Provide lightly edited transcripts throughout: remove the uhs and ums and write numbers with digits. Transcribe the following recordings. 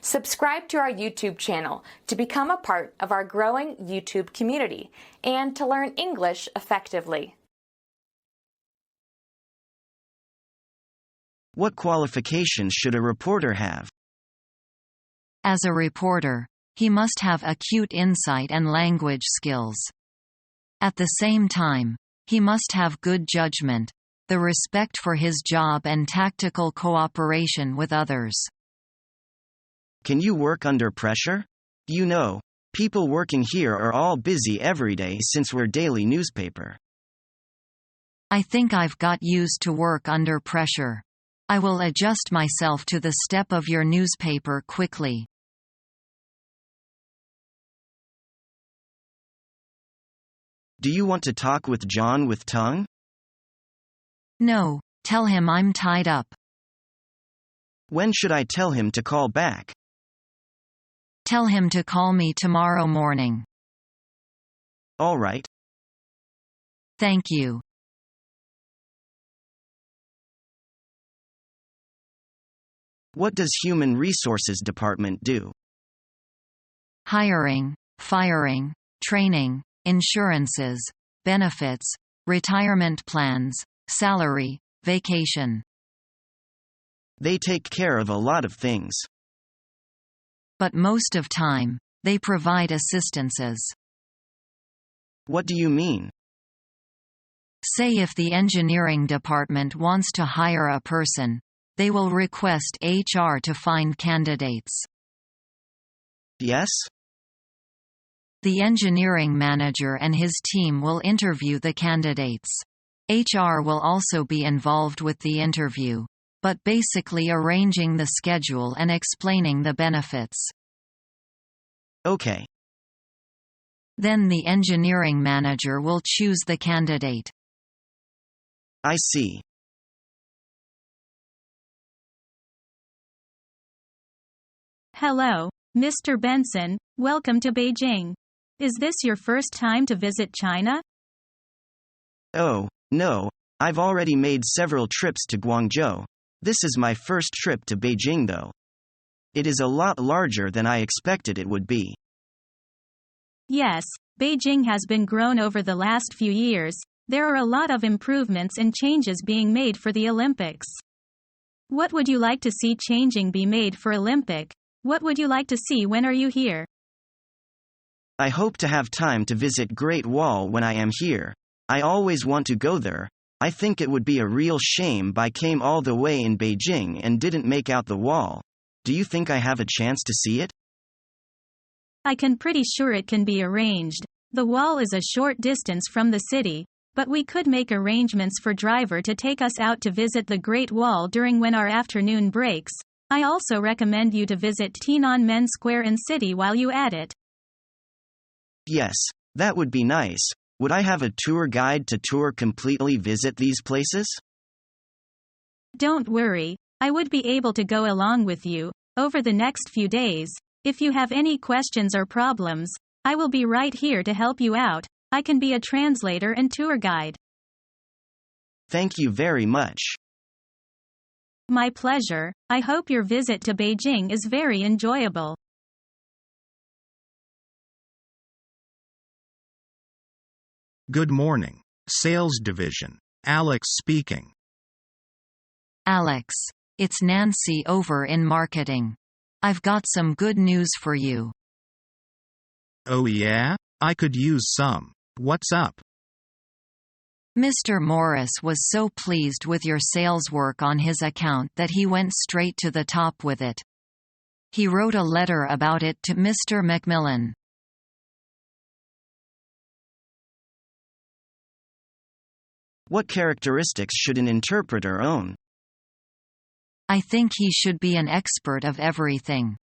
Subscribe to our YouTube channel to become a part of our growing YouTube community and to learn English effectively. What qualifications should a reporter have? As a reporter, he must have acute insight and language skills. At the same time, he must have good judgment, the respect for his job and tactical cooperation with others. Can you work under pressure? You know, people working here are all busy every day since we're daily newspaper. I think I've got used to work under pressure. I will adjust myself to the step of your newspaper quickly. Do you want to talk with John with tongue? No, tell him I'm tied up. When should I tell him to call back? Tell him to call me tomorrow morning. All right. Thank you. What does Human Resources Department do? Hiring, firing, training, insurances, benefits, retirement plans, salary, vacation. They take care of a lot of things. But most of time, they provide assistances. What do you mean? Say if the engineering department wants to hire a person, they will request HR to find candidates. Yes? The engineering manager and his team will interview the candidates. HR will also be involved with the interview, but basically arranging the schedule and explaining the benefits. Okay. Then the engineering manager will choose the candidate. I see. Hello, Mr. Benson, welcome to Beijing. Is this your first time to visit China? Oh, no, I've already made several trips to Guangzhou. This is my first trip to Beijing though. It is a lot larger than I expected it would be. Yes, Beijing has been grown over the last few years. There are a lot of improvements and changes being made for the Olympics. What would you like to see changing be made for Olympic? What would you like to see when are you here? I hope to have time to visit Great Wall when I am here. I always want to go there. I think it would be a real shame I came all the way in Beijing and didn't make out the wall. Do you think I have a chance to see it? I can pretty sure it can be arranged. The wall is a short distance from the city, but we could make arrangements for driver to take us out to visit the Great Wall during when our afternoon breaks. I also recommend you to visit Tiananmen Square and City while you at it. Yes, that would be nice. Would I have a tour guide to tour completely visit these places? Don't worry, I would be able to go along with you over the next few days. If you have any questions or problems, I will be right here to help you out. I can be a translator and tour guide. Thank you very much. My pleasure. I hope your visit to Beijing is very enjoyable. Good morning. Sales Division. Alex speaking. Alex, it's Nancy over in marketing. I've got some good news for you. Oh yeah? I could use some. What's up? Mr. Morris was so pleased with your sales work on his account that he went straight to the top with it. He wrote a letter about it to Mr. Macmillan. What characteristics should an interpreter own? I think he should be an expert of everything.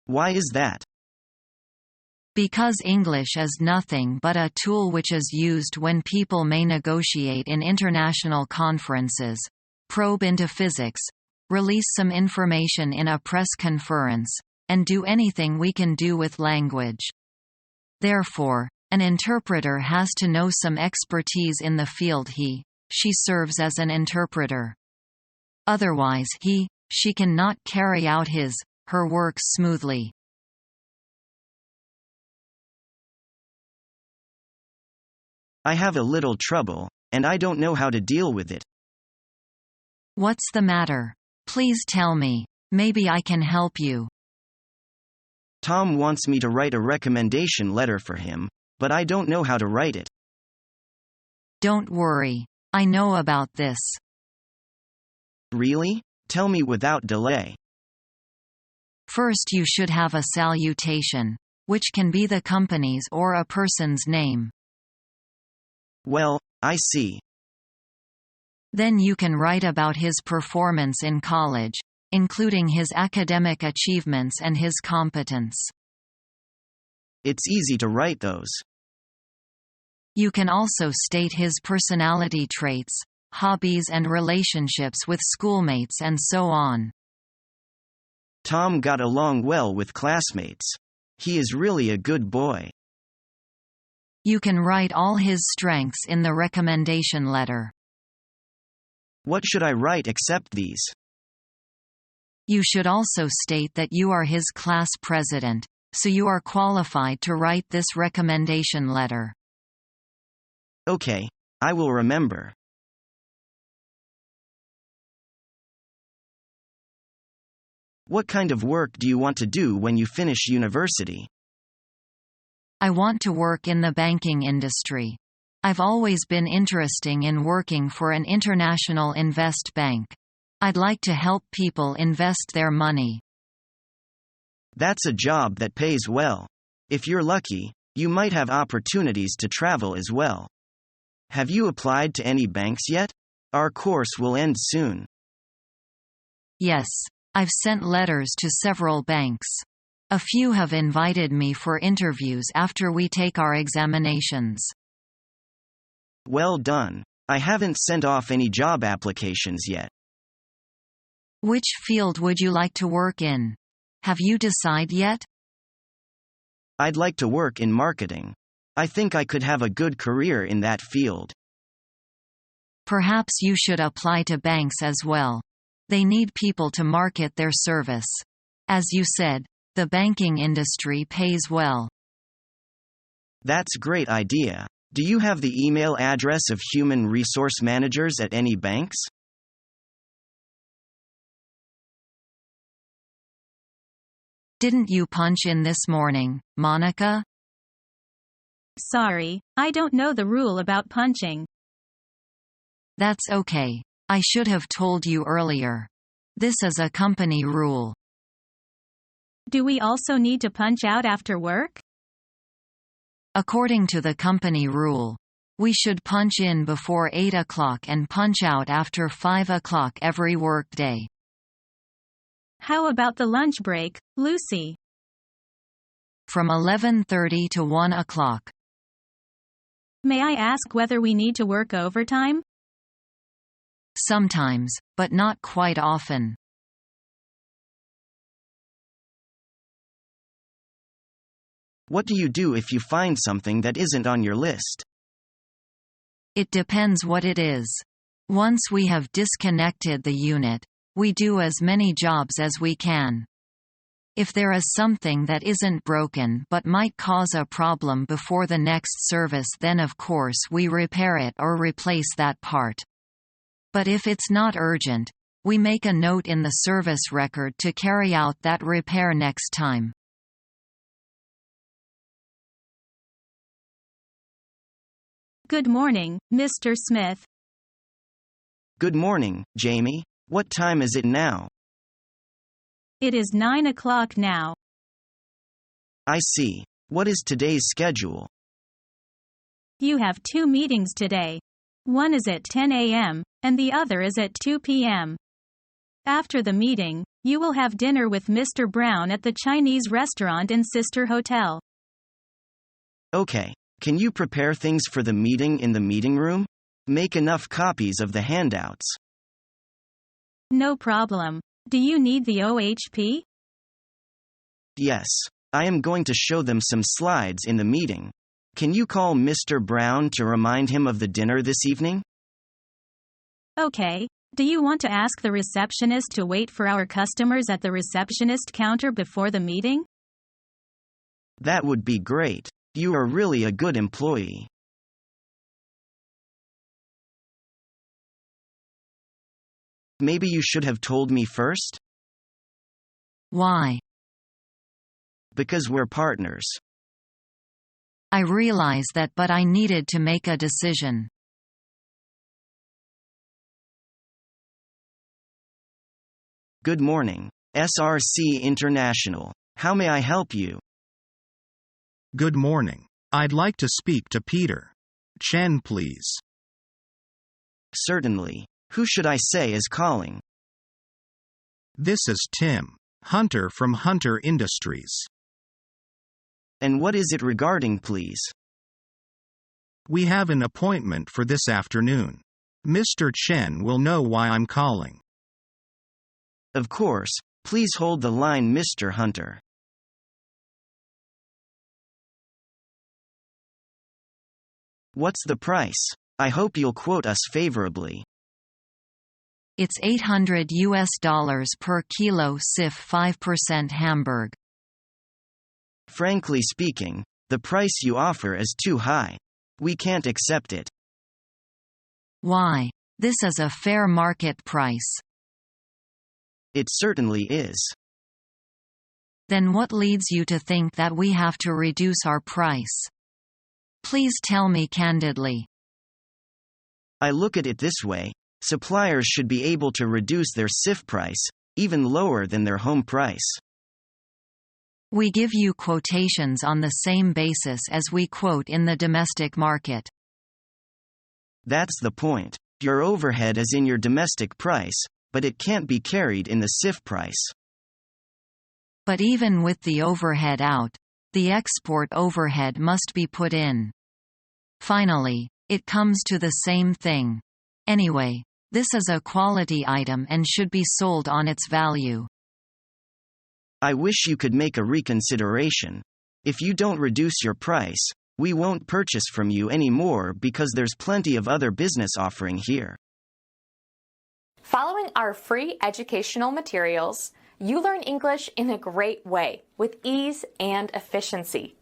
Why is that? Because English is nothing but a tool which is used when people may negotiate in international conferences, probe into physics, release some information in a press conference, and do anything we can do with language. Therefore, an interpreter has to know some expertise in the field she serves as an interpreter. Otherwise she cannot carry out her work smoothly. I have a little trouble, and I don't know how to deal with it. What's the matter? Please tell me. Maybe I can help you. Tom wants me to write a recommendation letter for him, but I don't know how to write it. Don't worry. I know about this. Really? Tell me without delay. First, you should have a salutation, which can be the company's or a person's name. Well, I see. Then you can write about his performance in college, including his academic achievements and his competence. It's easy to write those. You can also state his personality traits, hobbies and relationships with schoolmates and so on. Tom got along well with classmates. He is really a good boy. You can write all his strengths in the recommendation letter. What should I write except these? You should also state that you are his class president, so you are qualified to write this recommendation letter. Okay, I will remember. What kind of work do you want to do when you finish university? I want to work in the banking industry. I've always been interested in working for an international invest bank. I'd like to help people invest their money. That's a job that pays well. If you're lucky, you might have opportunities to travel as well. Have you applied to any banks yet? Our course will end soon. Yes, I've sent letters to several banks. A few have invited me for interviews after we take our examinations. Well done. I haven't sent off any job applications yet. Which field would you like to work in? Have you decided yet? I'd like to work in marketing. I think I could have a good career in that field. Perhaps you should apply to banks as well. They need people to market their service. As you said, the banking industry pays well. That's a great idea. Do you have the email address of human resource managers at any banks? Didn't you punch in this morning, Monica? Sorry, I don't know the rule about punching. That's okay. I should have told you earlier. This is a company rule. Do we also need to punch out after work? According to the company rule, we should punch in before 8 o'clock and punch out after 5 o'clock every workday. How about the lunch break, Lucy? From 11:30 to 1 o'clock. May I ask whether we need to work overtime? Sometimes, but not quite often. What do you do if you find something that isn't on your list? It depends what it is. Once we have disconnected the unit, we do as many jobs as we can. If there is something that isn't broken but might cause a problem before the next service, then of course we repair it or replace that part. But if it's not urgent, we make a note in the service record to carry out that repair next time. Good morning, Mr. Smith. Good morning, Jamie. What time is it now? It is 9 o'clock now. I see. What is today's schedule? You have 2 meetings today. One is at 10 a.m., and the other is at 2 p.m. After the meeting, you will have dinner with Mr. Brown at the Chinese restaurant in Sister Hotel. Okay. Can you prepare things for the meeting in the meeting room? Make enough copies of the handouts. No problem. Do you need the OHP? Yes. I am going to show them some slides in the meeting. Can you call Mr. Brown to remind him of the dinner this evening? Okay. Do you want to ask the receptionist to wait for our customers at the receptionist counter before the meeting? That would be great. You are really a good employee. Maybe you should have told me first? Why? Because we're partners. I realize that, but I needed to make a decision. Good morning, SRC International. How may I help you? Good morning. I'd like to speak to Peter Chen, please. Certainly. Who should I say is calling? This is Tim Hunter from Hunter Industries. And what is it regarding, please? We have an appointment for this afternoon. Mr. Chen will know why I'm calling. Of course. Please hold the line, Mr. Hunter. What's the price? I hope you'll quote us favorably. It's $800 per kilo CIF 5% Hamburg. Frankly speaking, the price you offer is too high. We can't accept it. Why? This is a fair market price. It certainly is. Then what leads you to think that we have to reduce our price? Please tell me candidly. I look at it this way. Suppliers should be able to reduce their CIF price, even lower than their home price. We give you quotations on the same basis as we quote in the domestic market. That's the point. Your overhead is in your domestic price, but it can't be carried in the CIF price. But even with the overhead out, the export overhead must be put in. Finally, it comes to the same thing. Anyway, this is a quality item and should be sold on its value. I wish you could make a reconsideration. If you don't reduce your price, we won't purchase from you anymore because there's plenty of other business offering here. Following our free educational materials, you learn English in a great way with ease and efficiency.